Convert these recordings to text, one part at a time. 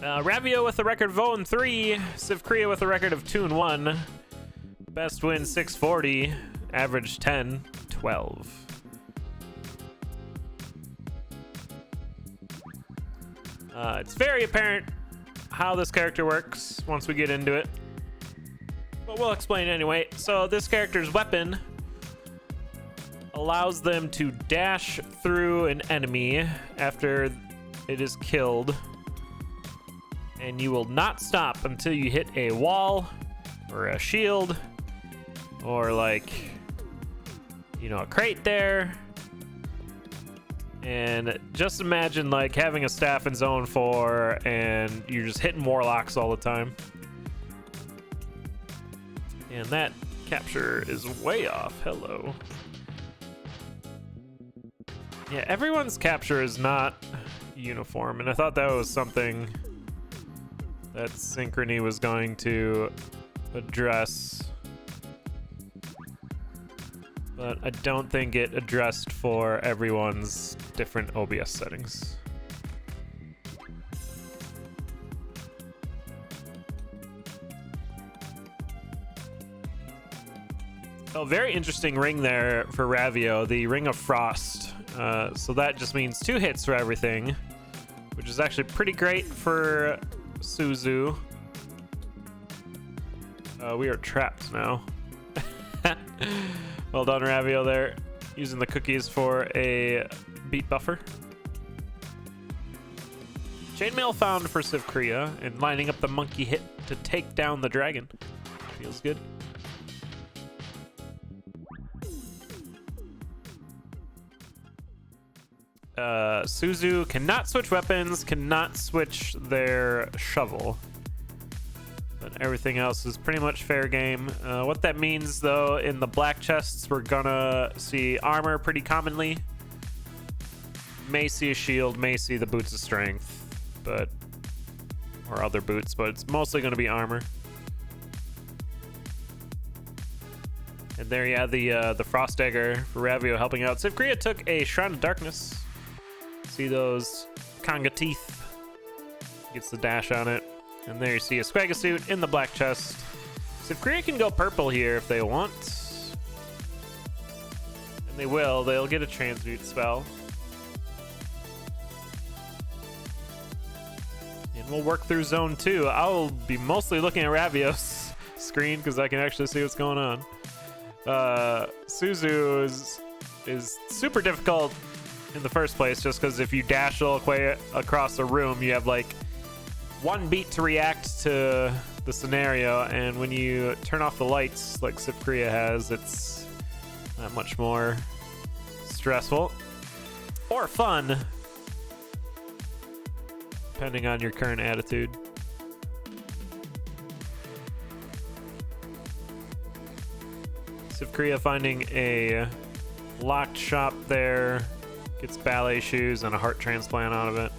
Ravio with a record of 0-3. Sivcria with a record of 2-1. Best win 640. Average 10-12. It's very apparent how this character works once we get into it, but we'll explain anyway. So this character's weapon allows them to dash through an enemy after it is killed, and you will not stop until you hit a wall or a shield or, like, you know, a crate there. And just imagine, like, having a staff in zone 4 and you're just hitting warlocks all the time. And that capture is way off. Hello. Yeah, everyone's capture is not uniform, and I thought that was something that Synchrony was going to address, but I don't think it addressed for everyone's different OBS settings. Oh, very interesting ring there for Ravio, the Ring of Frost. So that just means 2 hits for everything, which is actually pretty great for Suzu. We are trapped now. Well done, Ravio, there, using the cookies for a beat buffer. Chainmail found for Sivcria and lining up the monkey hit to take down the dragon. Feels good. Suzu cannot switch weapons, cannot switch their shovel, but everything else is pretty much fair game. What that means, though, in the black chests, we're gonna see armor pretty commonly. May see a shield, may see the boots of strength, but or other boots, but it's mostly gonna be armor. And there you have the Frost Dagger for Ravio helping out. Sivcria took a Shrine of Darkness. See those conga teeth? Gets the dash on it. And there you see a Squagga suit in the black chest. Sivcria can go purple here if they want. And they will. They'll get a transmute spell. And we'll work through zone 2. I'll be mostly looking at Ravio's screen because I can actually see what's going on. Suzu is super difficult in the first place, just because if you dash all the way across the room, you have like 1 beat to react to the scenario, and when you turn off the lights like Sivcria has, it's that much more stressful or fun, depending on your current attitude. Sivcria finding a locked shop there. Gets ballet shoes and a heart transplant out of it.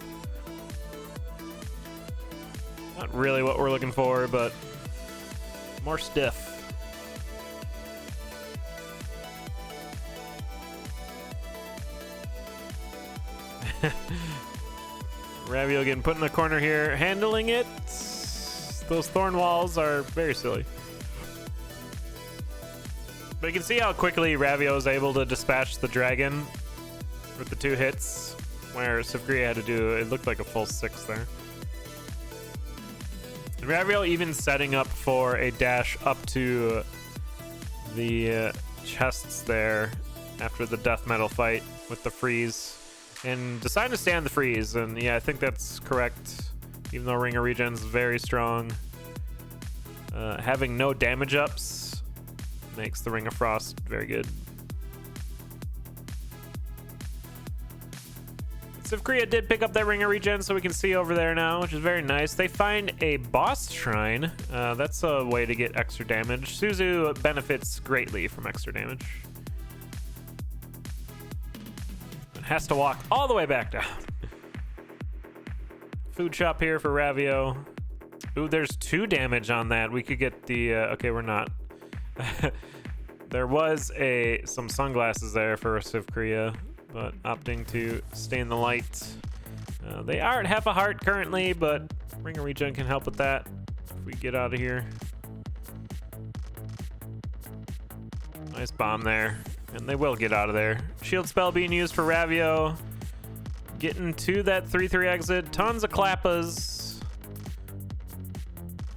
Not really what we're looking for, but more stiff. Ravio getting put in the corner here, handling it. Those thorn walls are very silly. But you can see how quickly Ravio is able to dispatch the dragon with the 2 hits, where Sivcria had to do, it looked like a full 6 there. And Ravio even setting up for a dash up to the chests there after the death metal fight with the freeze, and deciding to stand the freeze. And yeah, I think that's correct, even though Ring of Regen's very strong. Having no damage ups makes the Ring of Frost very good. Sivcria did pick up that Ring of Regen, so we can see over there now, which is very nice. They find a boss shrine. That's a way to get extra damage. Suzu benefits greatly from extra damage. It has to walk all the way back down. Food shop here for Ravio. Ooh, there's 2 damage on that. We could get the... okay, we're not. There was some sunglasses there for Sivcria, but opting to stay in the light They are at half a heart currently, but Ring of Regen can help with that if we get out of here. Nice bomb there, and they will get out of there. Shield spell being used for Ravio. Getting to that 3-3 exit. Tons of Klappas.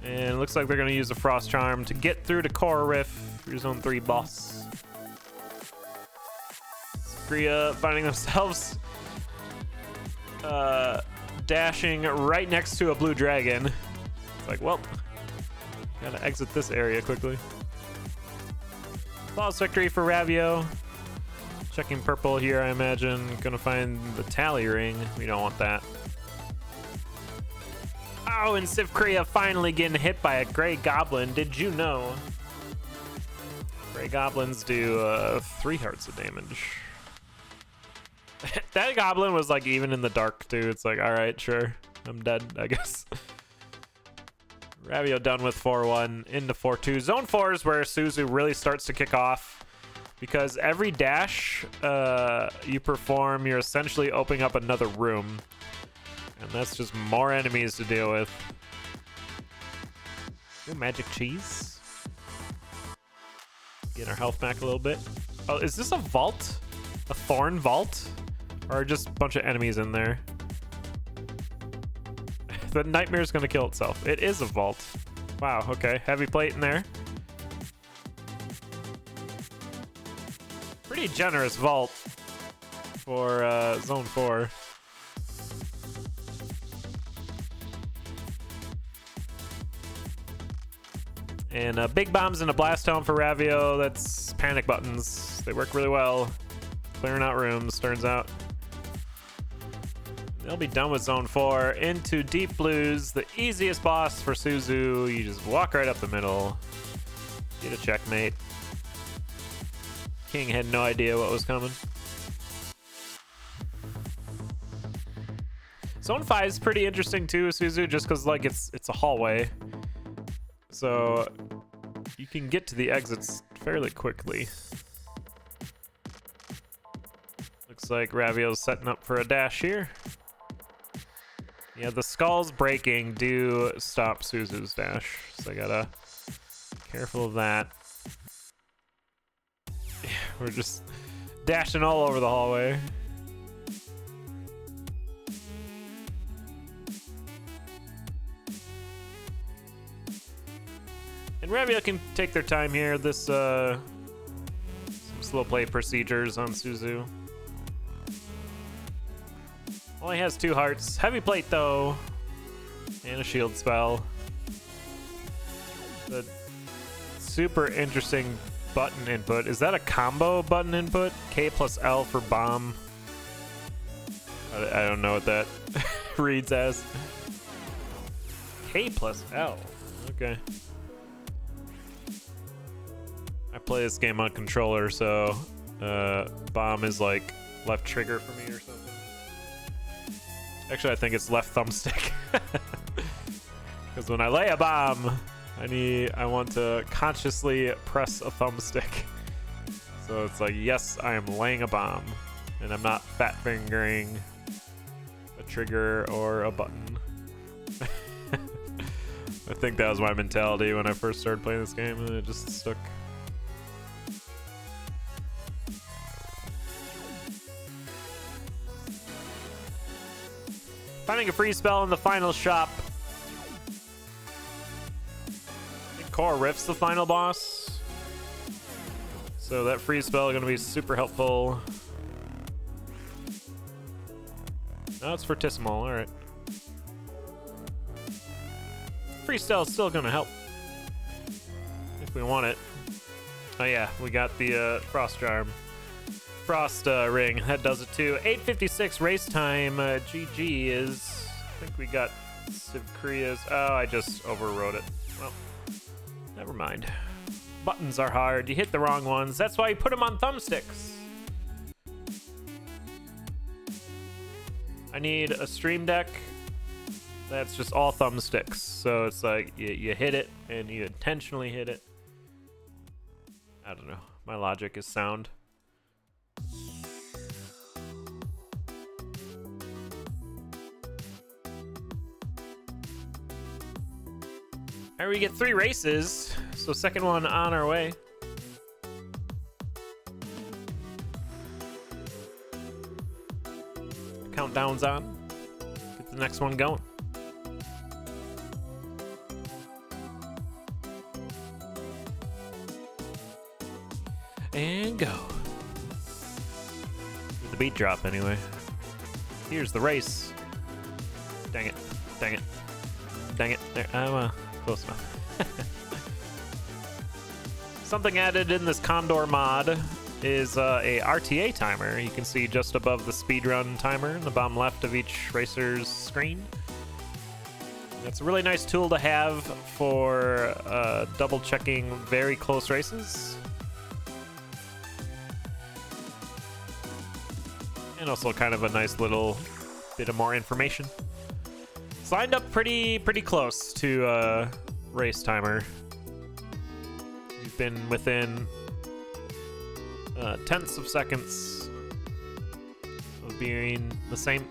And it looks like they're going to use a Frost Charm to get through to Core Riff, your Zone 3 boss. Sivcria finding themselves dashing right next to a blue dragon. It's like, well, gotta exit this area quickly. Flawless victory for Ravio. Checking purple here, I imagine. Gonna find the tally ring. We don't want that. Oh, and Sivcria finally getting hit by a gray goblin. Did you know? Gray goblins do 3 hearts of damage. That goblin was like even in the dark too. It's like, all right, sure, I'm dead, I guess. Ravio done with 4-1 into 4-2. Zone 4 is where Suzu really starts to kick off, because every dash you perform, you're essentially opening up another room, and that's just more enemies to deal with. Ooh, magic cheese. Get our health back a little bit. Oh, is this a vault? A thorn vault? Or just a bunch of enemies in there? The nightmare's gonna kill itself. It is a vault. Wow, okay. Heavy plate in there. Pretty generous vault for Zone 4. And big bombs and a blast home for Ravio. That's panic buttons. They work really well. Clearing out rooms, turns out. They'll be done with Zone 4. Into Deep Blues, the easiest boss for Suzu. You just walk right up the middle. Get a checkmate. King had no idea what was coming. Zone 5 is pretty interesting too, Suzu, just because like it's a hallway. So you can get to the exits fairly quickly. Looks like Ravio's setting up for a dash here. Yeah, the skulls breaking do stop Suzu's dash, so I gotta be careful of that. Yeah, we're just dashing all over the hallway. And Ravio can take their time here. This some slow play procedures on Suzu. Only has 2 hearts. Heavy plate though, and a shield spell. The super interesting button input. Is that a combo button input? K plus L for bomb. I don't know what that reads as. K plus L. Okay. I play this game on controller, so bomb is like left trigger for me or something. Actually, I think it's left thumbstick. Because when I lay a bomb, I want to consciously press a thumbstick. So it's like, yes, I am laying a bomb, and I'm not fat fingering a trigger or a button. I think that was my mentality when I first started playing this game, and it just stuck. Finding a free spell in the final shop. I think Core Rift's the final boss. So that free spell is going to be super helpful. No, it's Fortissimo. All right. Free spell is still going to help if we want it. Oh yeah, we got the Frost Charm. Frost ring, that does it too. 8:56 race time. GG is, I think we got Sivcria's. Oh, I just overrode it. Well, never mind. Buttons are hard. You hit the wrong ones. That's why you put them on thumbsticks. I need a stream deck that's just all thumbsticks. So it's like you hit it and you intentionally hit it. I don't know. My logic is sound. Alright, we get 3 races, so second one on our way. Countdown's on. Get the next one going. And go. With the beat drop anyway. Here's the race. Dang it. Dang it. Dang it. There. I'm close enough. Something added in this CoNDOR mod is a RTA timer. You can see just above the speedrun timer in the bottom left of each racer's screen. That's a really nice tool to have for double checking very close races. And also kind of a nice little bit of more information. It's lined up pretty close to race timer. We've been within tenths of seconds of being the same.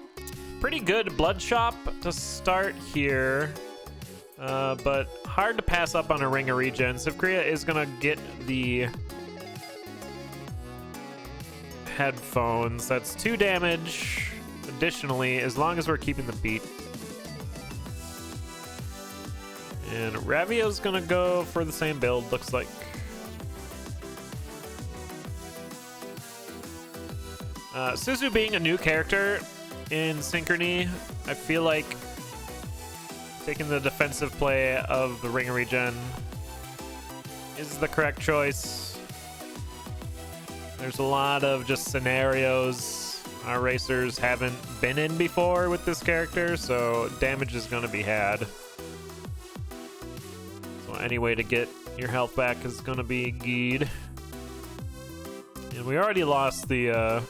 Pretty good blood shop to start here, but hard to pass up on a ring of regen. Sivcria is gonna get the headphones. That's 2 damage additionally, as long as we're keeping the beat. And Ravio's gonna go for the same build, looks like. Suzu being a new character in Synchrony, I feel like taking the defensive play of the ring of regen is the correct choice. There's a lot of just scenarios our racers haven't been in before with this character, so damage is going to be had. So any way to get your health back is going to be good. And we already lost the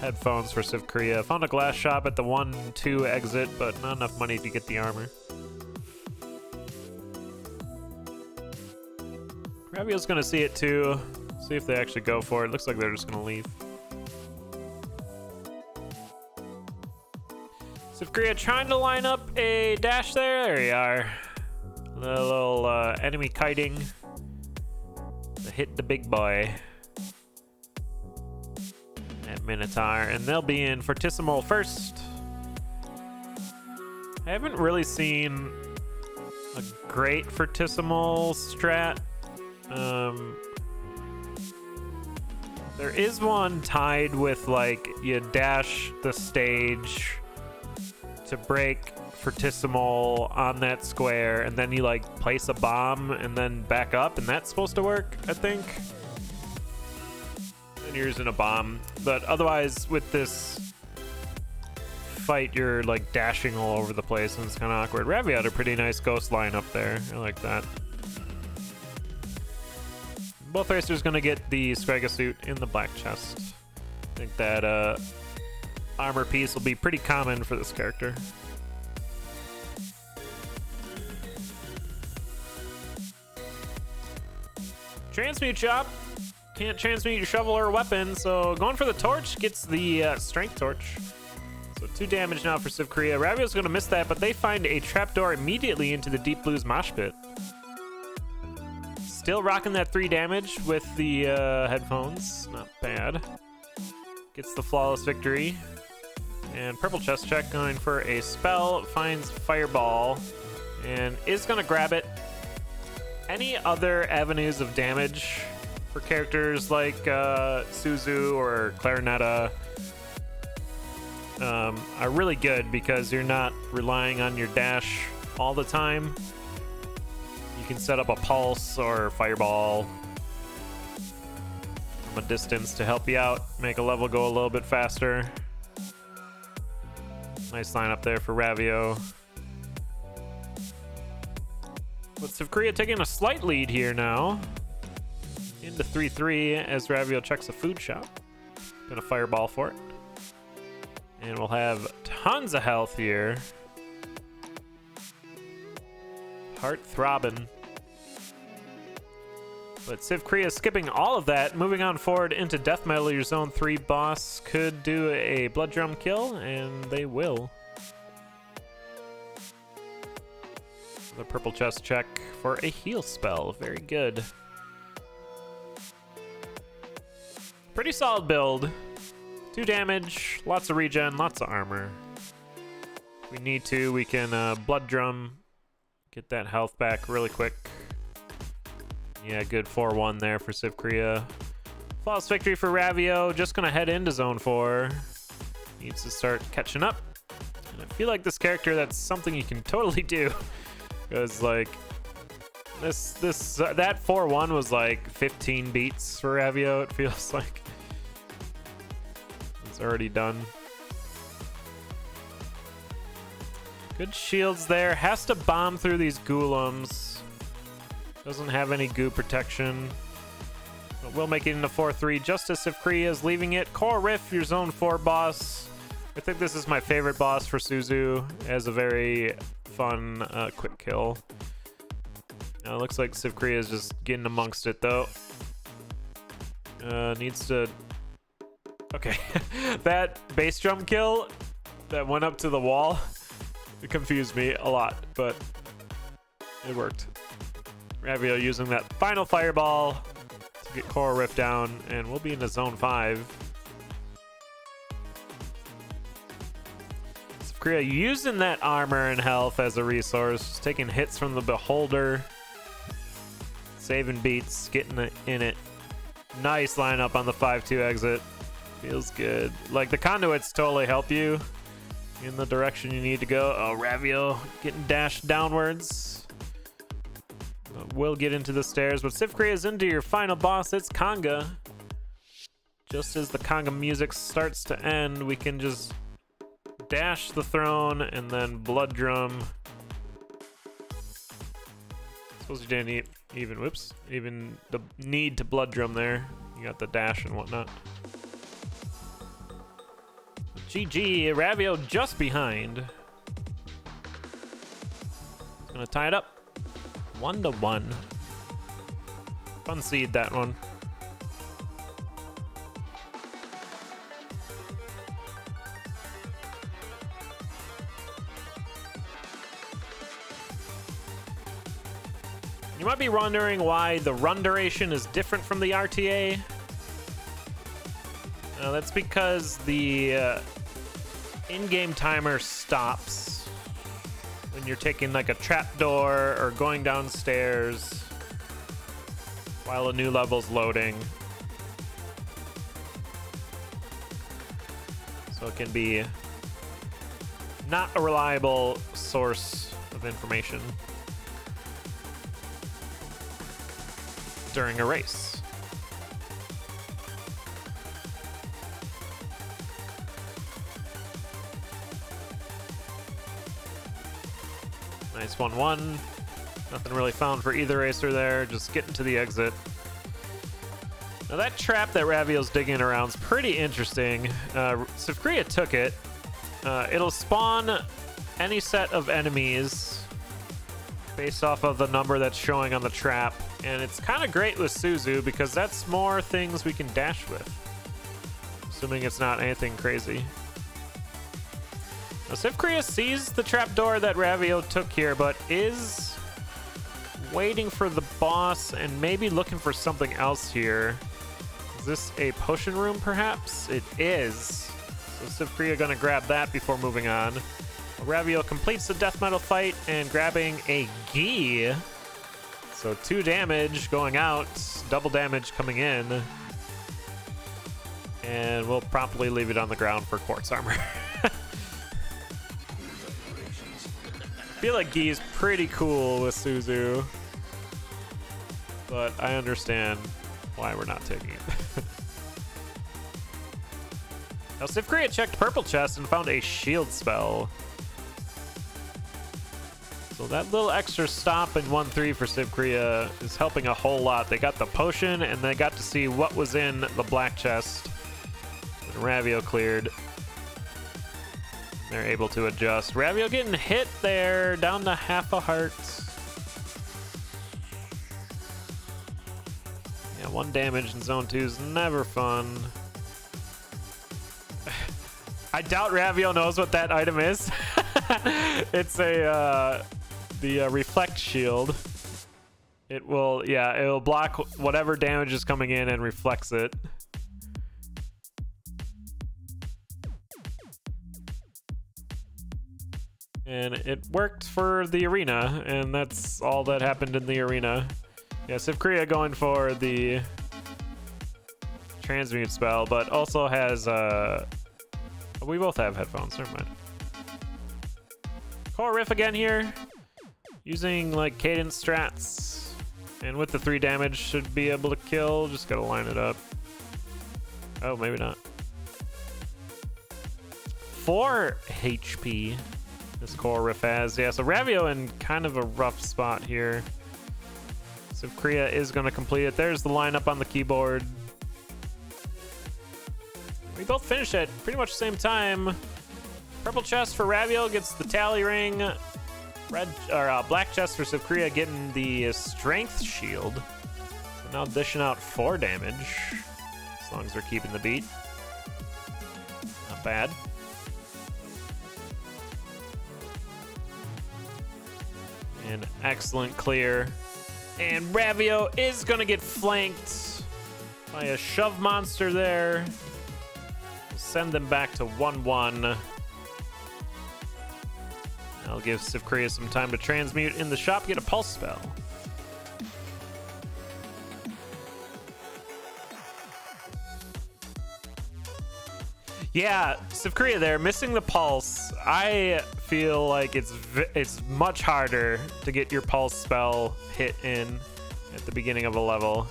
headphones for Sivcria. Found a glass shop at the 1-2 exit, but not enough money to get the armor. Ravio's going to see it too. See if they actually go for it. Looks like they're just going to leave. Sivcria trying to line up a dash there. There you are. The little enemy kiting to hit the big boy at Minotaur. And they'll be in Fortissimo first. I haven't really seen a great Fortissimo strat. There is one tied with, like, you dash the stage to break Fortissimo on that square, and then you, like, place a bomb and then back up, and that's supposed to work, I think. And you're using a bomb. But otherwise, with this fight, you're, like, dashing all over the place, and it's kind of awkward. Ravio had a pretty nice ghost line up there. I like that. Both racers gonna get the Skrega suit in the black chest. I think that armor piece will be pretty common for this character. Transmute shop. Can't transmute your shovel or weapon, so going for the torch gets the strength torch. So 2 damage now for Sivcria. Ravio's gonna miss that, but they find a trapdoor immediately into the Deep Blue's mosh pit. Still rocking that 3 damage with the headphones. Not bad. Gets the flawless victory. And purple chest check going for a spell. Finds Fireball. And is going to grab it. Any other avenues of damage for characters like Suzu or Clarinetta are really good because you're not relying on your dash all the time. You can set up a pulse or fireball from a distance to help you out, make a level go a little bit faster. Nice line up there for Ravio. But Sivcria taking a slight lead here now. Into 3-3 as Ravio checks a food shop. Gonna fireball for it. And we'll have tons of health here. Heart throbbing. But Sivcria skipping all of that, moving on forward into Death Metal. Your Zone 3 boss could do a Blood Drum kill, and they will. The purple chest check for a heal spell. Very good. Pretty solid build. 2 damage, lots of regen, lots of armor. If we need to, we can blood drum, get that health back really quick. Yeah, good 4-1 there for Sivcria. Flawless victory for Ravio. Just gonna head into zone 4. Needs to start catching up. And I feel like this character, that's something you can totally do. Because like that 4-1 was like 15 beats for Ravio, it feels like. It's already done. Good shields there. Has to bomb through these golems. Doesn't have any goo protection. But will make it into 4-3 just as Sivcria is leaving it. Core Riff, your zone 4 boss. I think this is my favorite boss for Suzu. As a very fun quick kill. Now it looks like Sivcria is just getting amongst it though. Needs to... Okay, that bass drum kill that went up to the wall, it confused me a lot, but it worked. Ravio using that final fireball to get Core Rift down, and we'll be into zone 5. Sivcria using that armor and health as a resource, just taking hits from the Beholder, saving beats, getting it in it. Nice lineup on the 5-2 exit. Feels good. Like, the conduits totally help you in the direction you need to go. Oh, Ravio getting dashed downwards. We'll get into the stairs, but Sivcria is into your final boss. It's Conga. Just as the Conga music starts to end, we can just dash the throne and then blood drum. Suppose you didn't even the need to blood drum there. You got the dash and whatnot. GG, Ravio just behind. Gonna tie it up. 1-1. Fun seed, that one. You might be wondering why the run duration is different from the RTA. That's because the in-game timer stops when you're taking like a trapdoor or going downstairs while a new level's loading. So it can be not a reliable source of information during a race. Nice 1-1. Nothing really found for either racer there. Just getting to the exit. Now that trap that Ravio's digging around is pretty interesting. Sivcria took it. It'll spawn any set of enemies based off of the number that's showing on the trap. And it's kind of great with Suzu because that's more things we can dash with. Assuming it's not anything crazy. Now, Sivcria sees the trapdoor that Ravio took here, but is waiting for the boss and maybe looking for something else here. Is this a potion room, perhaps? It is. So Sivcria gonna grab that before moving on. Ravio completes the death metal fight and grabbing a Gi. So 2 damage going out, double damage coming in. And we'll promptly leave it on the ground for quartz armor. I feel like Gi is pretty cool with Suzu, but I understand why we're not taking it. Now, Sivcria checked purple chest and found a shield spell. So that little extra stop in 1-3 for Sivcria is helping a whole lot. They got the potion and they got to see what was in the black chest. And Ravio cleared. They're able to adjust. Ravio getting hit there, down to half a heart. Yeah, 1 damage in zone 2 is never fun. I doubt Ravio knows what that item is. It's a the reflect shield. It will, yeah, it will block whatever damage is coming in and reflects it. And it worked for the arena, and that's all that happened in the arena. Yeah, Sivcria going for the transmute spell, but also has, we both have headphones, never mind. Core Riff again here, using like cadence strats, and with the 3 damage should be able to kill, just gotta line it up. Oh, maybe not. 4 HP. This Core Riff has. Yeah, so Ravio in kind of a rough spot here. Sivcria is going to complete it. There's the lineup on the keyboard. We both finished at pretty much the same time. Purple chest for Ravio gets the tally ring. Black chest for Sivcria getting the strength shield. So now dishing out 4 damage. As long as they're keeping the beat. Not bad. An excellent clear. And Ravio is going to get flanked by a shove monster there. We'll send them back to 1-1. I'll give Sivcria some time to transmute in the shop, get a pulse spell. Yeah, Sivcria there, missing the pulse. I feel like it's much harder to get your pulse spell hit in at the beginning of a level.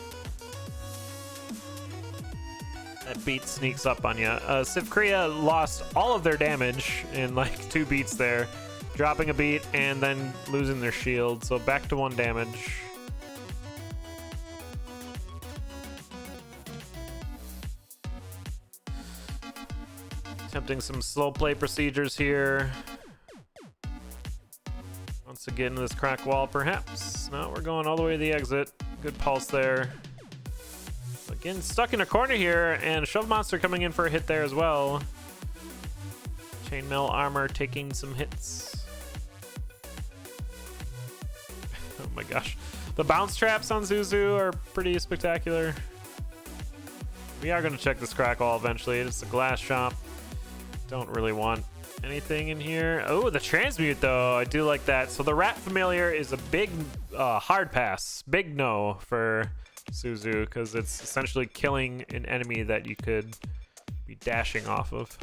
That beat sneaks up on you. Sivcria lost all of their damage in like 2 beats there, dropping a beat and then losing their shield, so back to 1 damage. Attempting some slow play procedures here. Once again, this crack wall, perhaps. No, we're going all the way to the exit. Good pulse there. Again, stuck in a corner here, and Shove Monster coming in for a hit there as well. Chainmail armor taking some hits. Oh my gosh. The bounce traps on Zuzu are pretty spectacular. We are going to check this crack wall eventually. It's a glass shop. Don't really want anything in here. Oh, the transmute though, I do like that. So the rat familiar is a big hard pass, big no for Suzu, because it's essentially killing an enemy that you could be dashing off of.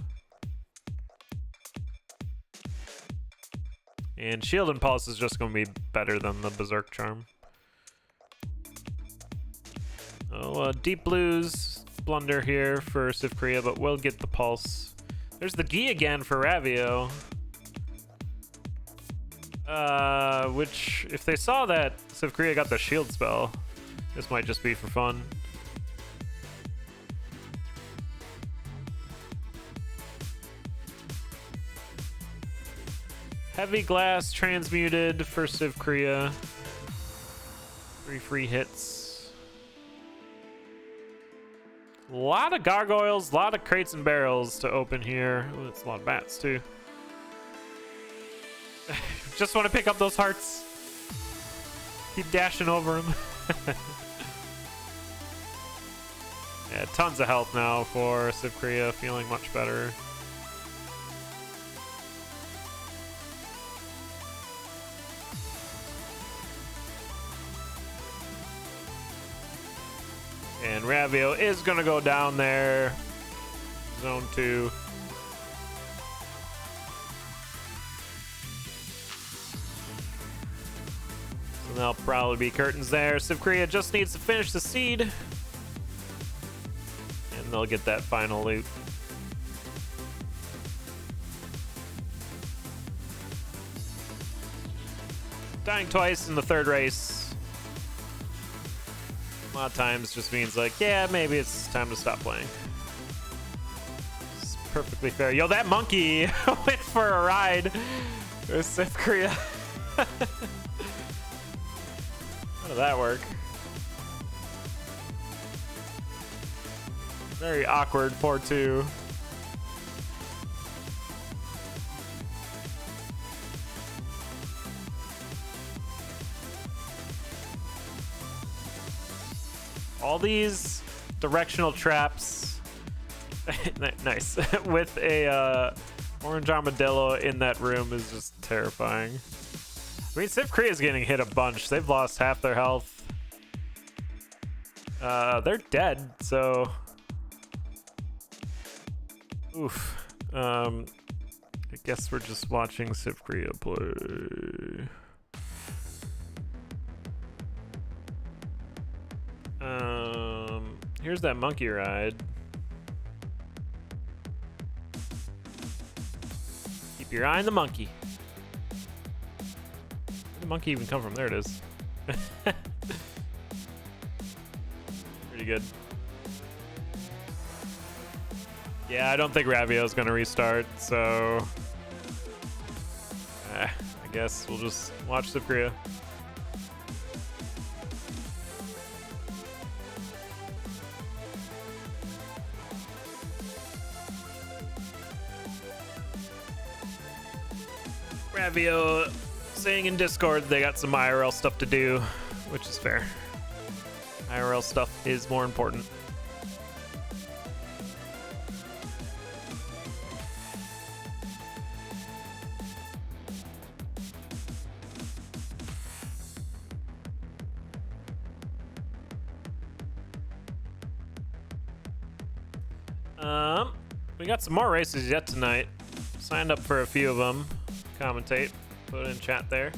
And shield and pulse is just going to be better than the berserk charm. Oh, deep blues blunder here for Sivcria, but we'll get the pulse. There's the Gi again for Ravio. Which, if they saw that Sivcria got the shield spell, this might just be for fun. Heavy glass transmuted for Sivcria. 3 free hits. A lot of gargoyles, a lot of crates and barrels to open here. Oh, that's a lot of bats too. Just want to pick up those hearts. Keep dashing over them. Yeah, tons of health now for Sivcria, feeling much better. And Ravio is going to go down there. Zone 2. So there'll probably be curtains there. Sivcria just needs to finish the seed. And they'll get that final loot. Dying twice in the 3rd race. A lot of times just means like, yeah, maybe it's time to stop playing. It's perfectly fair. Yo, that monkey went for a ride with Sivcria. How did that work? Very awkward 4-2. All these directional traps. Nice. With a orange armadillo in that room is just terrifying. I mean, Sivcria is getting hit a bunch. They've lost half their health. They're dead, so... Oof. I guess we're just watching Sivcria play. Here's that monkey ride. Keep your eye on the monkey. Where'd the monkey even come from? There it is. Pretty good. Yeah, I don't think Ravio is going to restart, so... I guess we'll just watch Sivcria. Ravio saying in Discord they got some IRL stuff to do, which is fair. IRL stuff is more important. We got some more races yet tonight. Signed up for a few of them. Commentate, put it in chat there.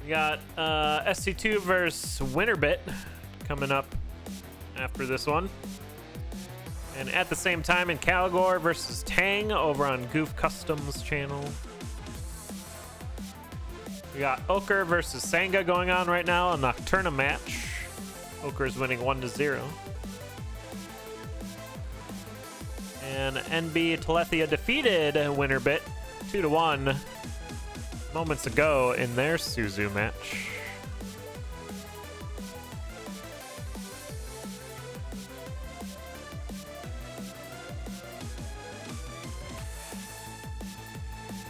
We got SC2 versus Winterbit coming up after this one. And at the same time in CoNDOR versus Tang over on Goof Customs channel. We got Ochre versus Sanga going on right now, a Nocturna match. Ochre's winning 1-0. And NB Telethia defeated Winterbit 2-1 moments ago in their Suzu match.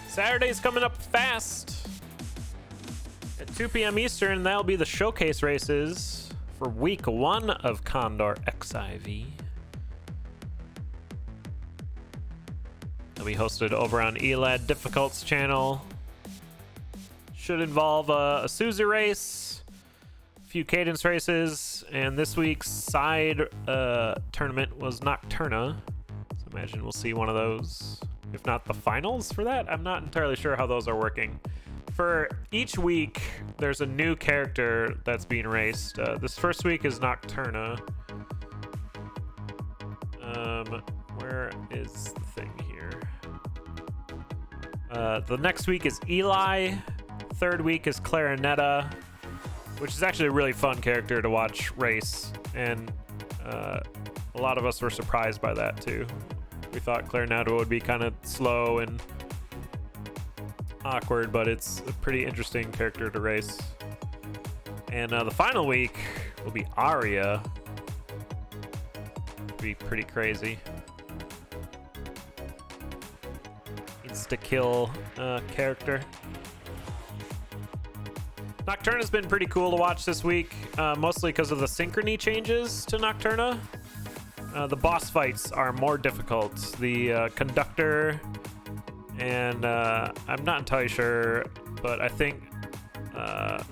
Saturday's coming up fast. At 2 p.m. Eastern, that'll be the showcase races for week 1 of CoNDOR XIV. They'll be hosted over on Elad Difficult's channel. Should involve a Suzu race, a few cadence races, and this week's side tournament was Nocturna. So imagine we'll see one of those. If not the finals for that, I'm not entirely sure how those are working. For each week, there's a new character that's being raced. This first week is Nocturna. Where is the thing here? The next week is Eli. Third week is Clarinetta, which is actually a really fun character to watch race, and a lot of us were surprised by that too. We thought Clarinetta would be kind of slow and awkward, but it's a pretty interesting character to race. And the final week will be Aria. Be pretty crazy. Insta-kill character. Nocturna's been pretty cool to watch this week, mostly because of the synchrony changes to Nocturna. The boss fights are more difficult. The conductor and I'm not entirely sure, but I think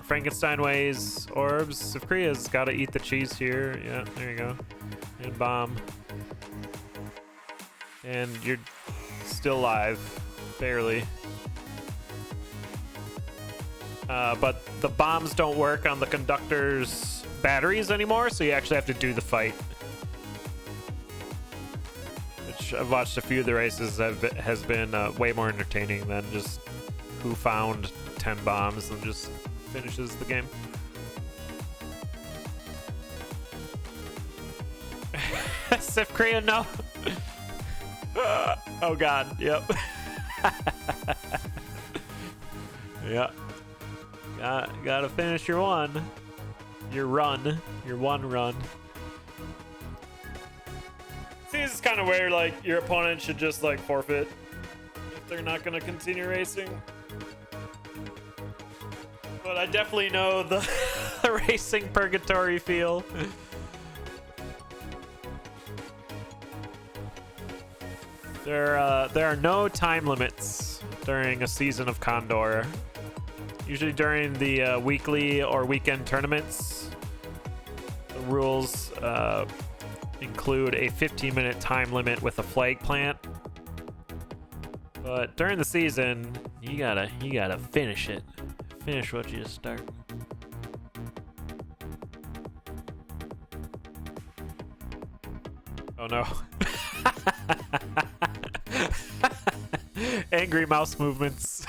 Frankenstein weighs orbs. Sivcria's got to eat the cheese here. Yeah, there you go. And bomb. And you're still alive. Barely. But the bombs don't work on the conductor's batteries anymore, so you actually have to do the fight. Which I've watched a few of the races has been way more entertaining than just who found 10 bombs and just finishes the game. Sivcria, no. Oh god, yep. Yeah. Gotta finish your one. Your run. Your one run. See, this is kind of where, like, your opponent should just, like, forfeit if they're not gonna continue racing. But I definitely know the racing purgatory feel. There are no time limits during a season of CoNDOR. Usually during the weekly or weekend tournaments, the rules include a 15-minute time limit with a flag plant. But during the season, you gotta finish it. Finish what you start. Oh no. Angry mouse movements.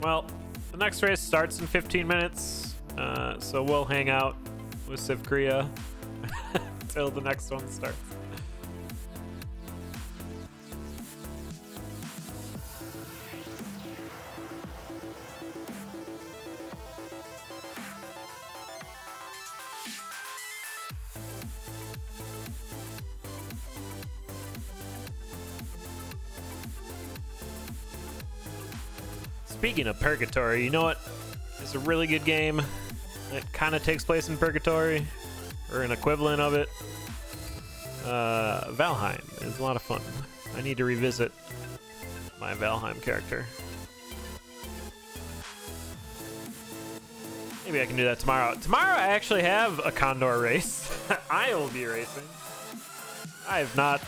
Well, the next race starts in 15 minutes, so we'll hang out with Sivcria until the next one starts. Speaking of Purgatory, you know what? It's a really good game. It kind of takes place in Purgatory, or an equivalent of it. Valheim is a lot of fun. I need to revisit my Valheim character. Maybe I can do that tomorrow. Tomorrow I actually have a CoNDOR race. I will be racing. I have not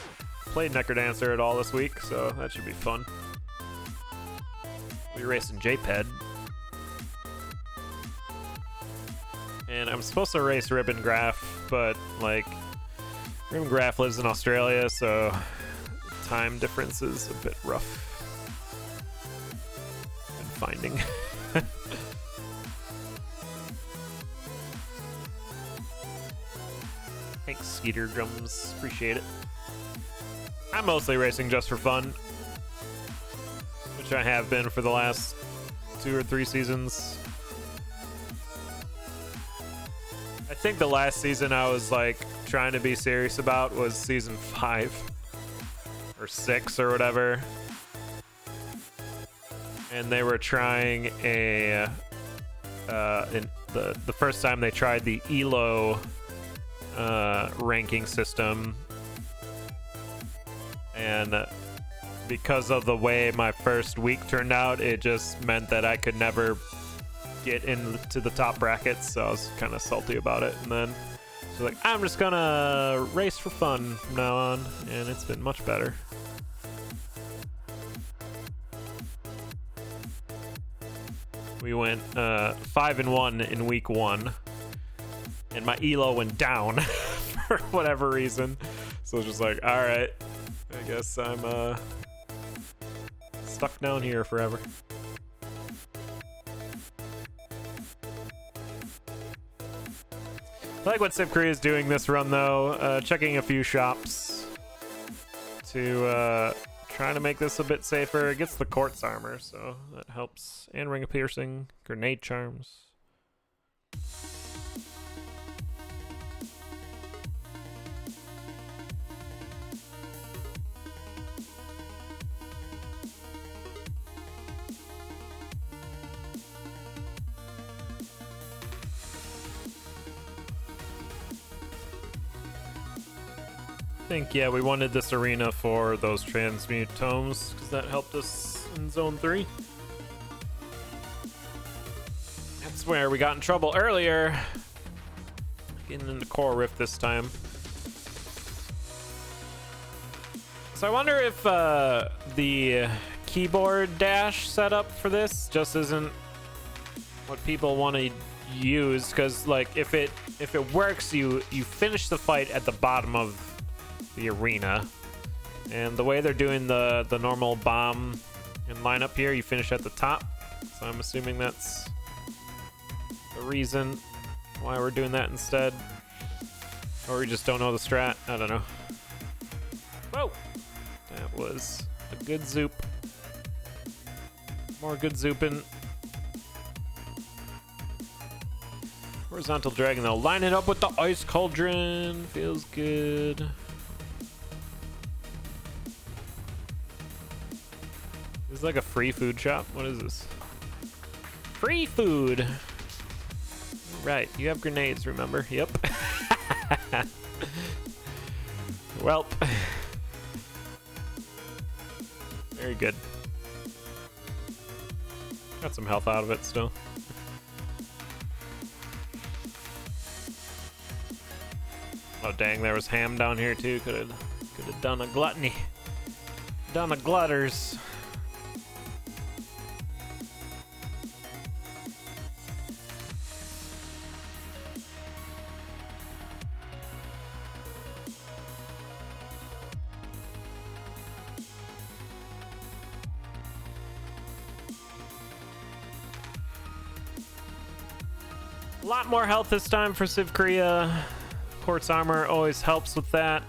played Necrodancer at all this week, so that should be fun. We're racing JPED. And I'm supposed to race Ribbon Graph, but like Ribbon Graph lives in Australia, so time difference is a bit rough in finding. Thanks, Skeeter Drums. Appreciate it. I'm mostly racing just for fun, which I have been for the last 2 or 3 seasons. I think the last season I was like trying to be serious about was season 5 or 6 or whatever. And they were trying a in the first time they tried the ELO ranking system, and because of the way my first week turned out, it just meant that I could never get into the top brackets, so I was kind of salty about it. And then so like, I'm just gonna race for fun from now on, and it's been much better. We went 5-1 in week 1, and my elo went down for whatever reason. So it's just like, all right, I guess I'm stuck down here forever. I like what Sivcria is doing this run though, checking a few shops to try to make this a bit safer. It gets the quartz armor, so that helps. And ring of piercing, grenade charms. I think, yeah, we wanted this arena for those transmute tomes because that helped us in zone 3. That's where we got in trouble earlier, getting into Coral Rift this time. So I wonder if the keyboard dash setup for this just isn't what people want to use, because like if it works, you finish the fight at the bottom of the arena, and the way they're doing the normal bomb and lineup here, you finish at the top. So I'm assuming that's the reason why we're doing that instead, or we just don't know the strat. I don't know. Whoa, that was a good zoop. More good zooping. Horizontal dragon though, line it up with the ice cauldron, feels It's like a free food shop. What is this? Free food. Right, you have grenades, remember? Yep. Welp. Very good. Got some health out of it still. Oh dang, there was ham down here too. Could have done a gluttony. Done a glutters. A lot more health this time for Sivcria. Quartz armor always helps with that.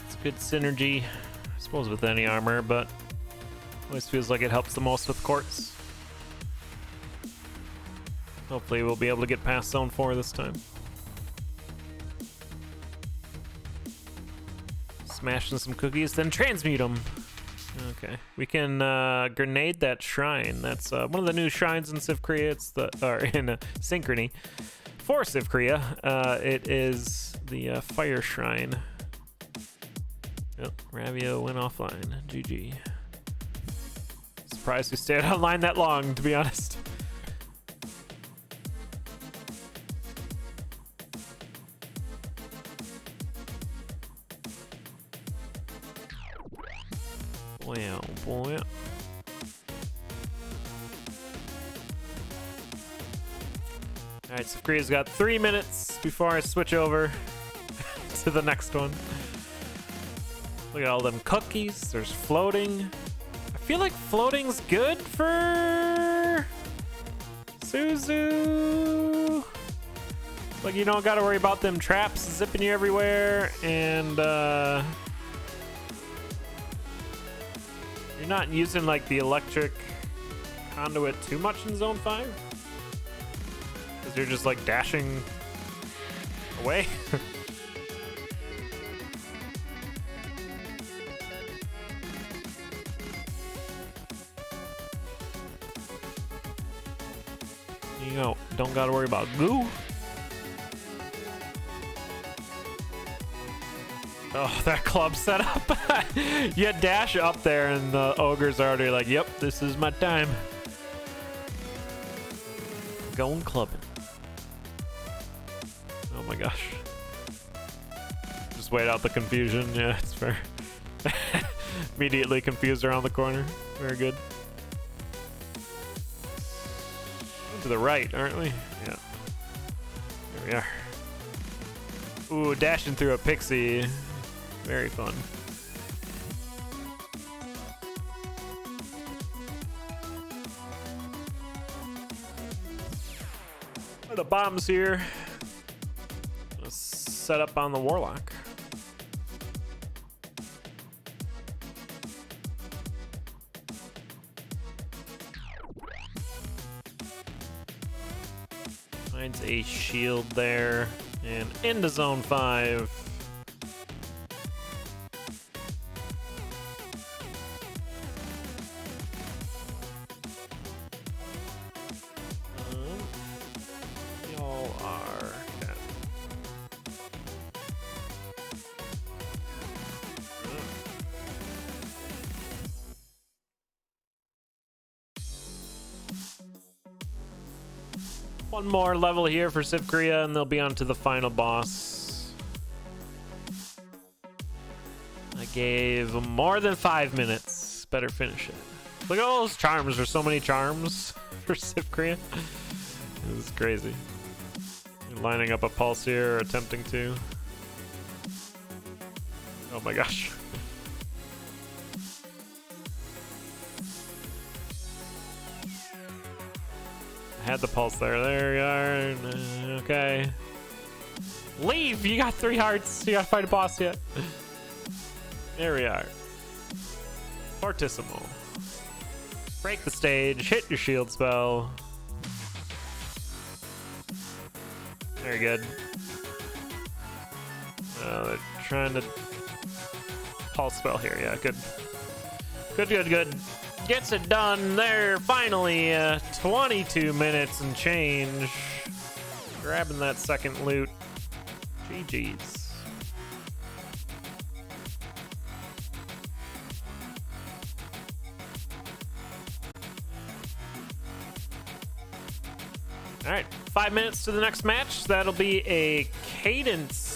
It's good synergy, I suppose, with any armor, but always feels like it helps the most with quartz. Hopefully we'll be able to get past zone 4 this time. Smashing some cookies, then transmute them. Okay, we can grenade that shrine. That's one of the new shrines in Sivcria. It's in Synchrony for Sivcria. It is the fire shrine. Yep, Ravio went offline. GG. Surprised we stayed online that long, to be honest. Wow, boy. Alright, Sivcria's got 3 minutes before I switch over to the next one. Look at all them cookies. There's floating. I feel like floating's good for Suzu. Like, you don't gotta worry about them traps zipping you everywhere, and you're not using like the electric conduit too much in zone 5, because you're just like dashing away. You know, don't gotta worry about goo. Oh, that club setup. You dash up there and the ogre's already like, yep, this is my time. Going clubbing. Oh my gosh. Just wait out the confusion. Yeah, it's fair. Immediately confused around the corner. Very good. To the right, aren't we? Yeah. There we are. Ooh, dashing through a pixie. Very fun. The bombs here. Let's set up on the warlock. Finds a shield there and into zone 5. Y'all are one more level here for Sivcria, and they'll be on to the final boss. I gave them more than 5 minutes. Better finish it. Look at all those charms. There's so many charms for Sivcria. This is crazy. You're lining up a pulse here, or attempting to. Oh my gosh. I had the pulse there. There you are. Okay. Leave! You got 3 hearts. You gotta fight a boss yet. There we are. Fortissimo. Break the stage. Hit your shield spell. Very good. They're trying to pulse spell here. Yeah, good. Good, good, good. Gets it done there. Finally, 22 minutes and change. Grabbing that second loot. GG's. All right, 5 minutes to the next match. That'll be a Cadence